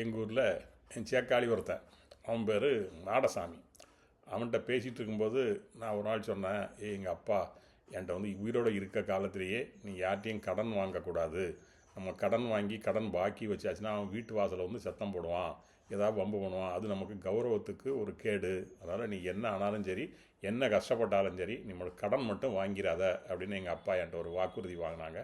எங்கள் ஊரில் என் சேக்காளி ஒருத்தன், அவன் பேர் நாடசாமி. அவன்கிட்ட பேசிகிட்டு இருக்கும்போது நான் ஒரு நாள் சொன்னேன், எங்கள் அப்பா என்கிட்ட வந்து உயிரோடு இருக்க காலத்திலேயே நீ யார்ட்டையும் கடன் வாங்கக்கூடாது, நம்ம கடன் வாங்கி கடன் பாக்கி வச்சாச்சுன்னா அவன் வீட்டு வாசலில் வந்து சத்தம் போடுவான், ஏதாவது வம்பு பண்ணுவான், அது நமக்கு கௌரவத்துக்கு ஒரு கேடு. அதனால் நீ என்ன ஆனாலும் சரி, என்ன கஷ்டப்பட்டாலும் சரி, நம்மளுக்கு கடன் மட்டும் வாங்கிறாத அப்படின்னு எங்கள் அப்பா என்கிட்ட ஒரு வாக்குறுதி வாங்கினாங்க.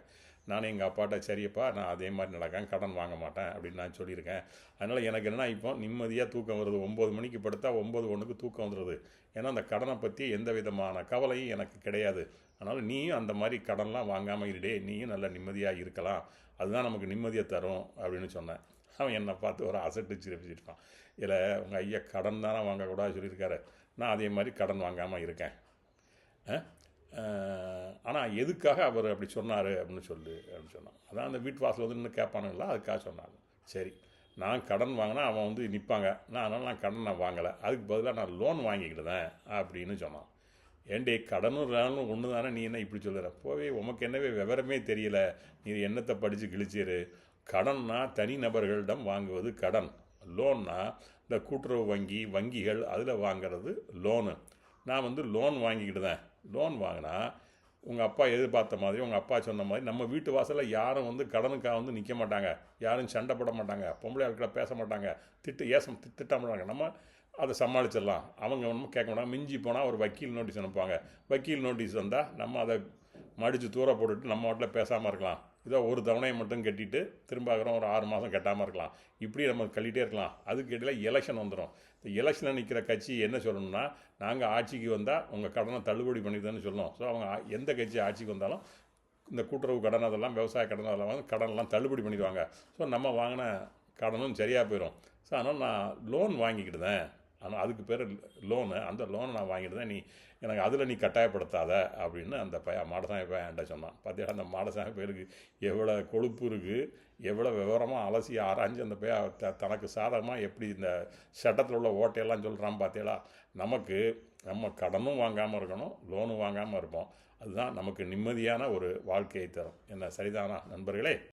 நானும் எங்கள் அப்பாட்ட சரியப்பா நான் அதே மாதிரி நடக்கேன், கடன் வாங்க மாட்டேன் அப்படின்னு நான் சொல்லியிருக்கேன். அதனால் எனக்கு என்னென்னா இப்போ நிம்மதியாக தூக்கம் வருது. 9 மணிக்கு படுத்தா 9:01 தூக்கம் வந்துடுது. ஏன்னா அந்த கடனை பற்றி எந்த விதமான கவலையும் எனக்கு கிடையாது. அதனால் நீயும் அந்த மாதிரி கடன்லாம் வாங்காமல் இருடே, நீயும் நல்ல நிம்மதியாக இருக்கலாம், அதுதான் நமக்கு நிம்மதியை தரும் அப்படின்னு சொன்னேன். அவன் என்னை பார்த்து ஒரு அசட்டு சிரிச்சிருப்பான். இல்லை உங்கள் ஐயா கடன் தானே வாங்கக்கூடாது சொல்லியிருக்காரு, நான் அதே மாதிரி கடன் வாங்காமல் இருக்கேன். ஆனால் எதுக்காக அவர் அப்படி சொன்னார் அப்படின்னு சொன்னான். அதான் அந்த வீட்டு வாசல் வந்து இன்னும் கேட்பானுங்களா, அதுக்காக சொன்னாங்க. சரி, நான் கடன் வாங்கினா அவன் வந்து நிற்பாங்க, அதனால் நான் கடன் வாங்கலை, அதுக்கு பதிலாக நான் லோன் வாங்கிக்கிட்டேன் அப்படின்னு சொன்னான். ஏண்டி கடனும் லோனும் ஒன்று தானே, நீ என்ன இப்படி சொல்லுற? போவே, உமக்கு என்னவே விவரமே தெரியல, நீ என்னத்தை படித்து கிழிச்சிரு. கடன்னா தனி நபர்களிடம் வாங்குவது கடன், லோன்னா இந்த கூட்டுறவு வங்கிகள் அதில் வாங்கிறது லோனு. நான் வந்து லோன் வாங்கிக்கிட்டு தான். லோன் வாங்கினா உங்கள் அப்பா எதிர்பார்த்த மாதிரி, உங்கள் அப்பா சொன்ன மாதிரி நம்ம வீட்டு வாசலில் யாரும் வந்து கடனுக்காக வந்து நிற்க மாட்டாங்க, யாரும் சண்டை போட மாட்டாங்க, பொம்பளை ஆட்களை பேச மாட்டாங்க, திட்ட மாட்டாங்க. நம்ம அதை சமாளிச்சிடலாம். அவங்க ஒன்றும் கேட்க மாட்டாங்க. மிஞ்சி போனால் ஒரு வக்கீல் நோட்டீஸ் அனுப்புவாங்க. வக்கீல் நோட்டீஸ் வந்தால் நம்ம அதை மடித்து தூர போட்டுட்டு நம்ம வீட்டில் பேசாமல் இருக்கலாம். இதோ ஒரு தவணையை மட்டும் கட்டிட்டு திரும்ப ஒரு 6 மாதம் கட்டாமல் இருக்கலாம். இப்படி நம்ம கட்டிகிட்டே இருக்கலாம். அதுக்கு இடையில் எலெக்ஷன் வந்துடும். இந்த எலெக்ஷனில் நிற்கிற கட்சி என்ன சொல்லணும்னா, நாங்கள் ஆட்சிக்கு வந்தால் உங்கள் கடனை தள்ளுபடி பண்ணிடுதுன்னு சொல்லணும். ஸோ அவங்க எந்த கட்சி ஆட்சிக்கு வந்தாலும் இந்த கூட்டுறவு கடன் அதெல்லாம் விவசாய கடன் அதெல்லாம் வந்து கடனெல்லாம் தள்ளுபடி பண்ணிடுவாங்க. ஸோ நம்ம வாங்கின கடனும் சரியாக போயிடும். ஸோ அதனால் நான் லோன் வாங்கிக்கிட்டுதேன். ஆனால் அதுக்கு பேர் லோனு. அந்த லோனை நான் வாங்கிட்டு தான், நீ எனக்கு அதில் நீ கட்டாயப்படுத்தாத அப்படின்னு அந்த மாடசாமி பையன் என்கிட்ட சொன்னான். பார்த்தீங்கன்னா அந்த மாடசாமி பையனுக்கு எவ்வளோ கொழுப்பு இருக்குது, எவ்வளோ விவரமாக அலசி ஆராய்ஞ்சு அந்த பையன் தனக்கு சாதகமாக எப்படி இந்த சட்டத்தில் உள்ள ஓட்டையெல்லாம் சொல்கிறான். பார்த்தீங்களா, நமக்கு நம்ம கடனும் வாங்காமல் இருக்கணும், லோனும் வாங்காமல் இருப்போம். அதுதான் நமக்கு நிம்மதியான ஒரு வாழ்க்கையை தரும். என்ன சரிதானா நண்பர்களே?